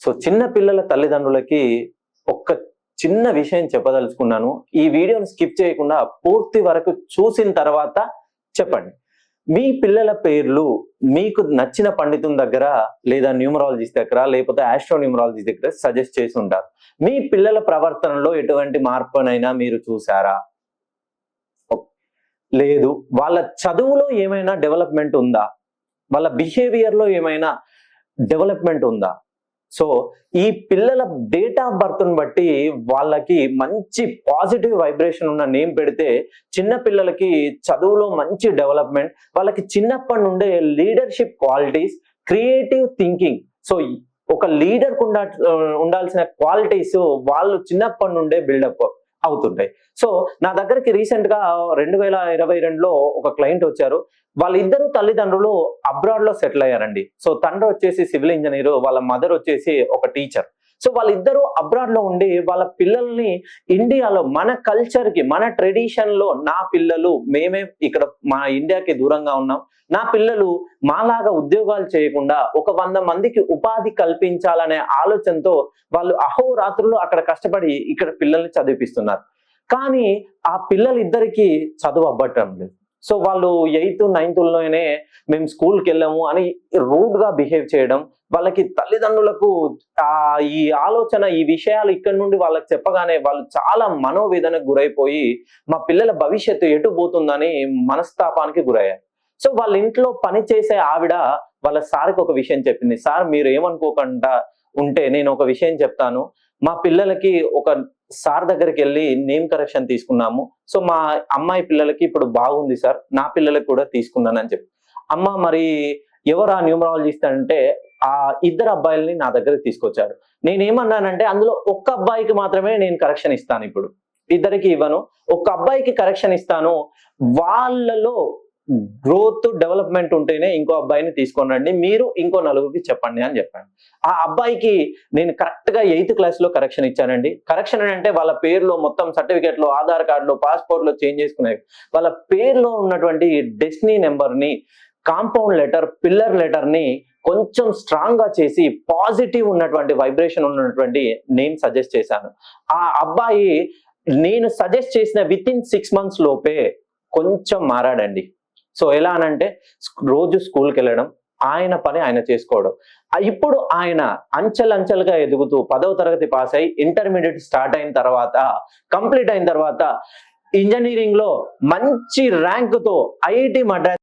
So చిన్న పిల్లల తల్లిదండ్రులకి ఒక్క చిన్న విషయం చెప్పదలుచుకున్నాను. ఈ వీడియోని స్కిప్ చేయకుండా పూర్తి వరకు చూసిన తర్వాత చెప్పండి. మీ పిల్లల పేర్లు మీకు నచ్చిన పండితుని దగ్గర లేదా న్యూమరాలజిస్ట్ దగ్గర లేకపోతే ఆస్ట్రోన్యూమరాలజిస్ట్ దగ్గర సజెస్ట్ చేసి ఉంటారు. మీ పిల్లల ప్రవర్తనలో ఎటువంటి మార్పునైనా మీరు చూసారా? లేదు. వాళ్ళ చదువులో ఏమైనా డెవలప్మెంట్ ఉందా? వాళ్ళ బిహేవియర్ లో ఏమైనా డెవలప్మెంట్ ఉందా? సో ఈ పిల్లల డేట్ ఆఫ్ బర్త్ ని బట్టి వాళ్ళకి మంచి పాజిటివ్ వైబ్రేషన్ ఉన్న నేమ్ పెడితే చిన్న పిల్లలకి చదువులో మంచి డెవలప్మెంట్, వాళ్ళకి చిన్నప్పటి నుండే leadership qualities, creative thinking, so ఒక లీడర్ కు ఉండాల్సిన క్వాలిటీస్ వాళ్ళు చిన్నప్పటి నుండే బిల్డప్ అవుతుంటాయి. సో నా దగ్గరికి రీసెంట్ గా 2022లో ఒక క్లయింట్ వచ్చారు. వాళ్ళిద్దరు తల్లిదండ్రులు అబ్రాడ్ లో సెటిల్ అయ్యారండి. సో తండ్రి వచ్చేసి సివిల్ ఇంజనీర్, వాళ్ళ మదర్ వచ్చేసి ఒక టీచర్. సో వాళ్ళిద్దరూ అబ్రాడ్ లో ఉండి వాళ్ళ పిల్లల్ని ఇండియాలో మన కల్చర్ కి, మన ట్రెడిషన్ లో నా పిల్లలు మేమే ఇక్కడ మా ఇండియాకి దూరంగా ఉన్నాం, నా పిల్లలు మాలాగా ఉద్యోగాలు చేయకుండా ఒక 100 మందికి ఉపాధి కల్పించాలనే ఆలోచనతో వాళ్ళు అహోరాత్రులు అక్కడ కష్టపడి ఇక్కడ పిల్లల్ని చదివిపిస్తున్నారు. కానీ ఆ పిల్లలిద్దరికి చదువు అవ్వటం లేదు. సో వాళ్ళు 8th, 9thలోనే మేము స్కూల్కి వెళ్ళాము అని రూడ్ గా బిహేవ్ చేయడం, వాళ్ళకి తల్లిదండ్రులకు ఈ ఆలోచన, ఈ విషయాలు ఇక్కడ నుండి వాళ్ళకి చెప్పగానే వాళ్ళు చాలా మనోవేదనకు గురైపోయి మా పిల్లల భవిష్యత్తు ఎటు పోతుందని మనస్తాపానికి గురయ్యారు. సో వాళ్ళ ఇంట్లో పని చేసే ఆవిడ వాళ్ళ సార్కి ఒక విషయం చెప్పింది. సార్ మీరు ఏమనుకోకుండా ఉంటే నేను ఒక విషయం చెప్తాను, మా పిల్లలకి ఒక సార్ దగ్గరికి వెళ్ళి నేమ్ కరెక్షన్ తీసుకున్నాము. సో మా అమ్మాయి పిల్లలకి ఇప్పుడు బాగుంది సార్, నా పిల్లలకి కూడా తీసుకున్నాను అని చెప్పి. అమ్మ మరి ఎవరు ఆ న్యూమరాలజిస్ట్ అంటే ఆ 2 అబ్బాయిల్ని నా దగ్గరికి తీసుకొచ్చారు. నేనేమన్నానంటే అందులో ఒక్క అబ్బాయికి మాత్రమే నేను కరెక్షన్ ఇస్తాను, ఇప్పుడు ఇద్దరికి ఇవ్వను, ఒక్క అబ్బాయికి కరెక్షన్ ఇస్తాను, వాళ్ళలో గ్రోత్ డెవలప్మెంట్ ఉంటేనే ఇంకో అబ్బాయిని తీసుకొని రండి, మీరు ఇంకో 4గురికి చెప్పండి అని చెప్పాను. ఆ అబ్బాయికి నేను కరెక్ట్ గా 8th క్లాస్ లో కరెక్షన్ ఇచ్చానండి. కరెక్షన్ అంటే వాళ్ళ పేరులో మొత్తం సర్టిఫికేట్ లో, ఆధార్ కార్డులో, పాస్పోర్ట్ లో చేంజ్ చేసుకునేవి, వాళ్ళ పేరులో ఉన్నటువంటి డెస్టినీ నెంబర్ ని, కాంపౌండ్ లెటర్, పిల్లర్ లెటర్ ని కొంచెం స్ట్రాంగ్ గా చేసి పాజిటివ్ ఉన్నటువంటి వైబ్రేషన్ ఉన్నటువంటి నేమ్ సజెస్ట్ చేశాను. ఆ అబ్బాయి నేను సజెస్ట్ చేసిన విత్ ఇన్ 6 months లోపే కొంచెం మారాడండి. సో ఎలా అనంటే రోజు స్కూల్కి వెళ్ళడం, ఆయన పని ఆయన చేసుకోవడం. ఇప్పుడు ఆయన అంచెలంచెలుగా ఎదుగుతూ 10వ తరగతి పాస్ అయి ఇంటర్మీడియట్ స్టార్ట్ అయిన తర్వాత, కంప్లీట్ అయిన తర్వాత ఇంజనీరింగ్ లో మంచి ర్యాంక్ తో ఐఐటి మద్రాస్